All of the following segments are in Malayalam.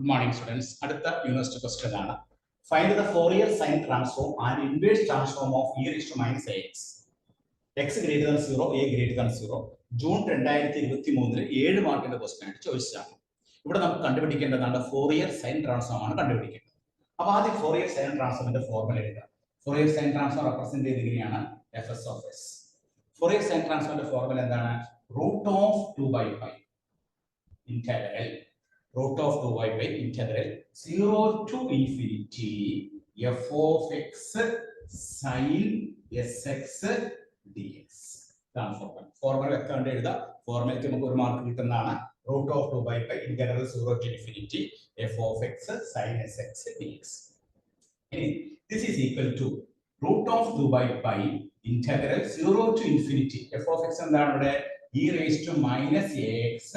Good morning, students. അടുത്ത യൂണിവേഴ്സിറ്റി ക്വസ്റ്റ്യൻ ആണ്. Find the Fourier sine transform and inverse transform of e raised to minus ax. x greater than 0, a greater than 0. June 2023 7 മാർക്കിന്റെ ക്വസ്റ്റ്യൻ ആയിട്ട് ചോദിച്ചതാണ്. ഇവിടെ നമുക്ക് കണ്ടുപിടിക്കേണ്ടതാണ് ഫോറിയർ സൈൻ ട്രാൻസ്ഫോം ആണ് കണ്ടുപിടിക്കേണ്ടത്. അപ്പോൾ ആദ്യം ഫോറിയർ സൈൻ ട്രാൻസ്ഫോമിന്റെ ഫോർമുല എഴുതാം. ഫോറിയർ സൈൻ ട്രാൻസ്ഫോം റെപ്രസെന്റ് ചെയ്തിരിക്കുകയാണ് fs of s. Fourier sine ട്രാൻസ്ഫോമിന്റെ ഫോർമുല എന്താണ്? Root of 2/π integral root of 2y by integral 0 to infinity f of x sin sx dx. Formula വെക്കാണ്ട് എഴുതാം. ഫോർമുലയ്ക്ക് നമുക്ക് ഒരു മാർക്ക് കിട്ടുന്നതാണ്. root of 2y by integral 0 to infinity f of x sin sx dx. This is equal to root of 2y integral 0 to infinity f of x എന്താണ് ഇവിടെ? e raised to minus ax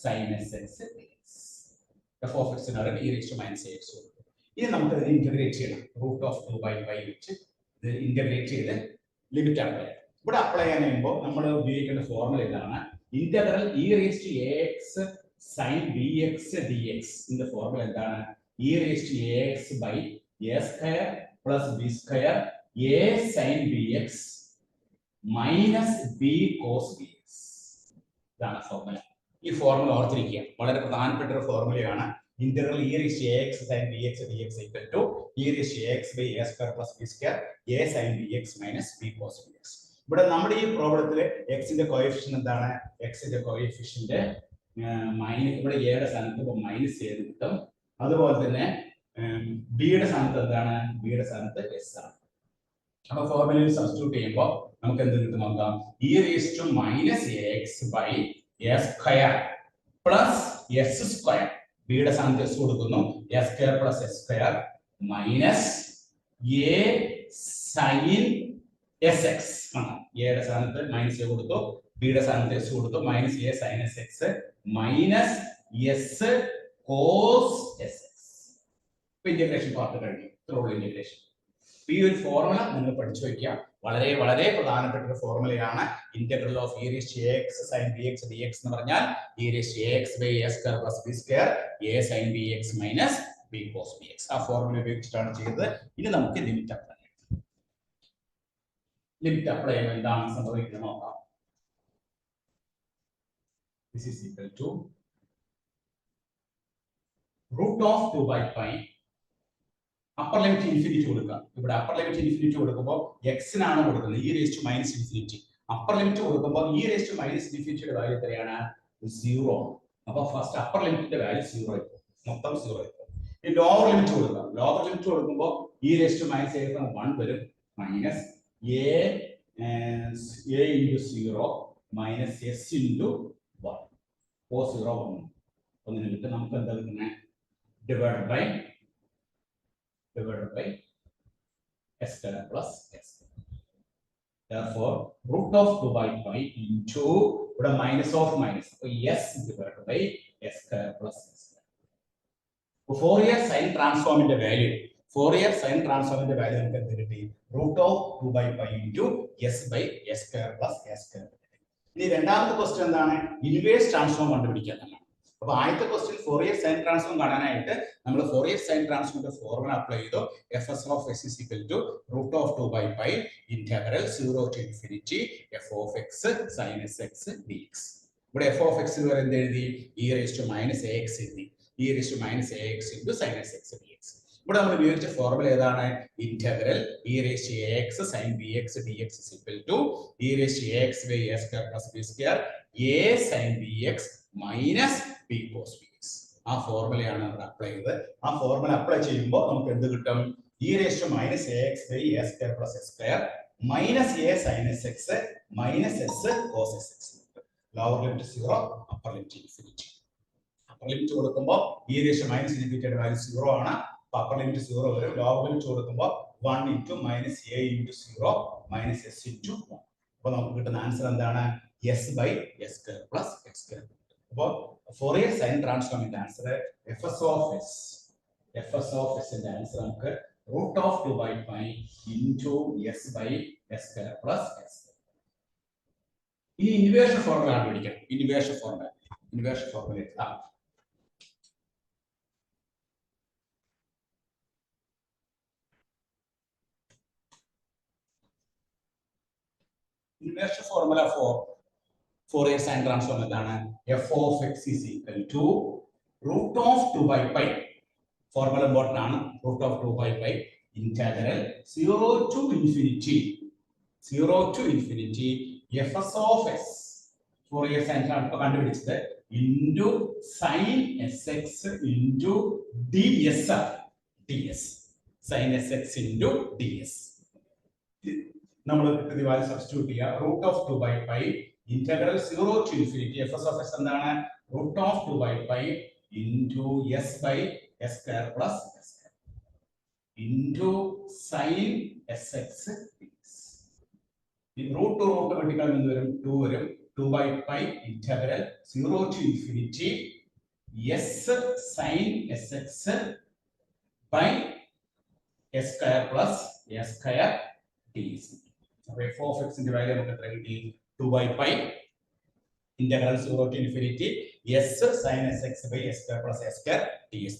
sin sx dx. f of x ആണ് e raised to minus ax. ഇനി നമുക്ക് ഇതിനെ ഇന്റഗ്രേറ്റ് ചെയ്യണം. root of 2y വെച്ച് ഇത് ഇന്റഗ്രേറ്റ് ചെയ്ത് ലിമിറ്റ് അപ്ലൈ ചെയ്യണം. ഇവിടെ അപ്ലൈ ചെയ്യുമ്പോൾ നമ്മൾ ഉപയോഗിക്കേണ്ട ഫോർമുല ഇതാണ്. Integral e raised to ax sin bx dx. ഇതിന്റെ ഫോർമുല എന്താണ്? e raised to ax by a square plus b square a sin bx minus b cos bx. ഇതാണ് ഫോർമുല. ഈ ഫോർമുല ഓർത്തിരിക്കുക. വളരെ പ്രധാനപ്പെട്ട ഒരു ഫോർമുലയാണ്. Integral e raised to ax sin bx dx equal to e raised to ax by a square plus b square a sin bx minus b cos bx. ഇവിടെ നമ്മുടെ ഈ പ്രോബ്ലത്തില് x ന്റെ കോഎഫിഷ്യന്റ് എന്താണ്? x ന്റെ കോഎഫിഷ്യന്റ് മൈനസ്, ഇവിടെ a യുടെ സ്ഥാനത്ത് മൈനസ് ചെയ്ത് കിട്ടും. അതുപോലെ തന്നെ b യുടെ സ്ഥാനത്ത് എന്താണ്? b യുടെ സ്ഥാനത്ത് s ആണ്. അപ്പൊ ഫോർമുലയിൽ സബ്സ്റ്റിറ്റ്യൂട്ട് ചെയ്യുമ്പോൾ നമുക്ക് എന്ത് കിട്ടും നോക്കാം. e raised to minus ax by a square plus s square. b യുടെ സ്ഥാനത്ത് s കൊടുക്കുന്നു. a square plus s square minus a sin sx. a യുടെ സ്ഥാനത്ത് മൈനസ് a കൊടുത്തു, b യുടെ സ്ഥാനത്ത് s കൊടുത്തു, minus a sin sx minus s cos sx. Integration part കഴിഞ്ഞു. ഇത്രയുള്ള ഇന്റഗ്രേഷൻ. ഈ ഒരു ഫോർമുല നിങ്ങൾ പഠിച്ചു വെക്കുക. വളരെ വളരെ പ്രധാനപ്പെട്ട ഒരു ഫോർമുലയാണ്. Integral of e raised to ax sin bx dx എന്ന് പറഞ്ഞാൽ e raised to ax by a square plus b square a sin bx minus b cos bx. ആ ഫോർമുല ഉപയോഗിച്ചിട്ടാണ് ചെയ്തത്. ഇനി നമുക്ക് ലിമിറ്റ് അപ്ലൈ ചെയ്യാം. ലിമിറ്റ് അപ്ലൈ ചെയ്യുമ്പോൾ എന്താണ് സംഭവിക്കുന്നത് നോക്കാം. This is equal to root of 2/π. Upper limit infinity കൊടുക്കുക. ഇവിടെ അപ്പർ ലിമിറ്റ് ഇൻഫിനിറ്റി കൊടുക്കുമ്പോൾ x നാണ് കൊടുക്കുന്നത് e raised to minus infinity. Upper limit കൊടുക്കുമ്പോൾ e raised to minus infinity value എത്രയാണ്? 0. അപ്പോൾ ഫസ്റ്റ് അപ്പർ ലിമിറ്റിന്റെ വാല്യൂ 0 ആയിരിക്കും. മൊത്തം 0 ആയിരിക്കും. ഈ ലോവർ ലിമിറ്റ് കൊടുക്കുക. ലോവർ ലിമിറ്റ് കൊടുക്കുമ്പോൾ e raised to minus 1 വരും. Minus a into 0 minus s into 1. 0 1. ഒന്നിനെ വിട്ട് നമുക്ക് എന്താ കിട്ടുന്നത്? divided by s square plus s. Therefore, root of 2/π into minus of minus, so s divided by s square plus s square. Fourier sine transform in the value. Fourier sine transform in the value നമുക്ക് root of 2/π into s by s square plus s square. ഇനി രണ്ടാമത്തെ ക്വസ്റ്റ്യൻ എന്താണ്? ഇൻവേഴ്സ് ട്രാൻസ്ഫോം കണ്ടുപിടിക്കാനാണ്. അപ്പോൾ ആദ്യത്തെ ക്വസ്റ്റ്യൻ ഫോറിയർ സൈൻ ട്രാൻസ്ഫോം കാണാനായിട്ട് നമ്മൾ ഫോറിയർ സൈൻ ട്രാൻസ്ഫോമിന്റെ ഫോർമുല അപ്ലൈ ചെയ്തു. fs of s is equal to root of 2/π integral 0 to infinity f of x sin sx dx. ഇവിടെ f of x വരെ എന്ത് എഴുതി? e raised to minus ax എഴുതി. e raised to minus ax into sin sx dx. ഇവിടെ നമ്മൾ ഉപയോഗിച്ച ഫോർമുല ഏതാണ്? Integral e raised to ax sin bx dx is equal to e raised to ax by a square plus b square a sin bx minus b cos bx. ആ ഫോർമുലയാണ് നമ്മൾ അപ്ലൈ ചെയ്തത്. ആ ഫോർമുല അപ്ലൈ ചെയ്യുമ്പോൾ നമുക്ക് എന്ത് കിട്ടും? e raised to minus ax by a square plus s square minus a sin sx minus s cos sx. Lower limit 0, upper limit infinity. Upper limit കൊടുക്കുമ്പോൾ e raised to minus ഇൻഫിനിറ്റിയുടെ വാല്യൂ 0 ആണ്. അപ്പർ ലിമിറ്റ് 0 വരും. ലോവർ ലിമിറ്റ് കൊടുക്കുമ്പോൾ 1 into minus a into 0 minus s into 1. അപ്പോൾ നമുക്ക് കിട്ടുന്ന ആൻസർ എന്താണ്? s by s square plus x square. അപ്പോൾ ഫോറിയർ സൈൻ ട്രാൻസ്ഫോമിന്റെ ആൻസർ fs of s ന്റെ ആൻസർ നമുക്ക് root of 2/π into s by s square plus s. ഈ ഇൻവേർഷൻ ഫോർമുല കണ്ടുപിടിക്കണം. Inversion formula inversion formula for Fourier sine transform എന്താണ്? F of x is equal to root of 2/π. Formula important ആണ്. Root of 2/π integral 0 to infinity fs of s Fourier sine transform കണ്ടുപിടിച്ചത് into sine s x into d s sine s x into d s. നമ്മൾ കിട്ടുന്ന വാല്യൂ സബ്സ്റ്റിറ്റ്യൂട്ട് ചെയ്യുക. Root of 2/π integral 0 to infinity fs of s എന്താണ്? Root of 2/π into s by s square plus s square into sine s x. Root വെട്ടിക്കൾ നിന്ന് വരും 2 വരും. 2/π integral 0 to infinity s sin sx by s square plus s square ds. അപ്പോൾ f of x ന്റെ വാല്യൂ നമുക്ക് എത്ര കിട്ടി? 2/π integral 0 to infinity s sin sx by s square plus s square ds.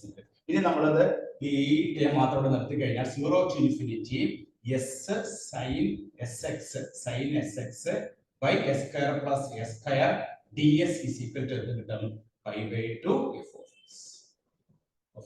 ഇനി നമ്മളത് ഈ ടേം മാത്രം നിർത്തി കഴിഞ്ഞാൽ 0 to infinity s sin sx by s square plus s square ds is equal to π/2 f of x.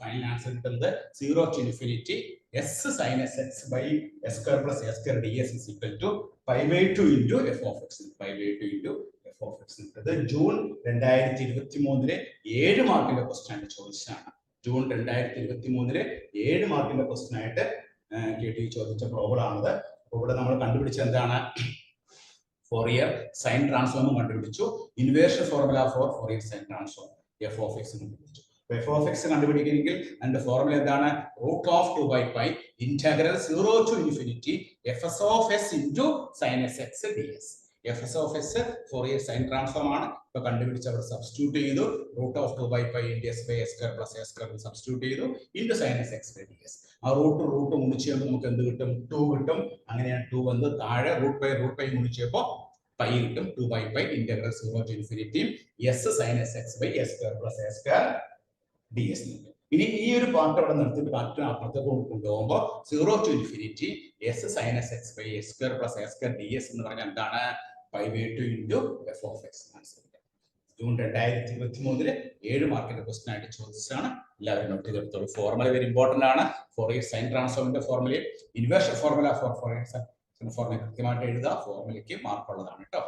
Final answer കിട്ടുന്നത് 0 to infinity s sin sx by s square plus s square ds is equal to π/2 into f of x. π/2 into f of x. ഇത് ജൂൺ 2023 7 മാർക്കിന്റെ ക്വസ്റ്റ്യൻ ആയിട്ട് ചോദിച്ചതാണ്. ജൂൺ 2023 7 മാർക്കിന്റെ ക്വസ്റ്റ്യൻ ആയിട്ട് ചോദിച്ച പ്രോബ്ലം ആണത്. അപ്പോൾ ഇവിടെ നമ്മൾ കണ്ടുപിടിച്ച എന്താണ്? ഫോറിയർ സൈൻ ട്രാൻസ്ഫോം കണ്ടുപിടിച്ചു. Inversion formula for Fourier sine transform f of x കണ്ടുപിടിച്ചു. എഫ് ഓഫ് എക്സ് കണ്ടുപിടിക്കണമെങ്കിൽ അതിന്റെ ഫോർമുല എന്താണ്? Root of 2/π integral 0 to infinity fs of s into sin sx ds. fs of s Fourier sine transform ആണ്. ഇപ്പൊ കണ്ടുപിടിച്ച് അവിടെ സബ്സ്റ്റിറ്റ്യൂട്ട് ചെയ്തു. റൂട്ട് of 2/π into s by s square plus s square substitute ചെയ്തു into sin sx ds. ആ റൂട്ട് മുണിച്ച് നമുക്ക് എന്ത് കിട്ടും? 2 കിട്ടും. അങ്ങനെയാണ് 2 വന്ന് താഴെ റൂട്ട് പൈ മുണിച്ചപ്പോ പൈ കിട്ടും. 2/π integral 0 to infinity s sin sx by s square plus s square ds. ഇനി ഈ ഒരു പാർട്ട് അവിടെ നിർത്തിയിട്ട് പാർട്ട് അപ്പുറത്തേക്ക് കൊണ്ടുപോകുമ്പോൾ 0 to infinity s sin sx by s square plus s square ds എന്ന് പറഞ്ഞാൽ എന്താണ്? π/2 into f of x. June 2023 7 മാർക്കിന്റെ ക്വസ്റ്റ്യൻ ആയിട്ട് ചോദിച്ചതാണ്. എല്ലാവരും നോട്ട് ചെയ്തെടുത്തോളൂ. ഫോർമുല വെരി ഇമ്പോർട്ടന്റ് ആണ്. ഫോറിയർ സൈൻ ട്രാൻസ്ഫോമിന്റെ ഫോർമുലയും inversion formula for Fourier sine formula കൃത്യമായിട്ട് എഴുതുക. ഫോർമുലയ്ക്ക് മാർക്കുള്ളതാണ് കേട്ടോ.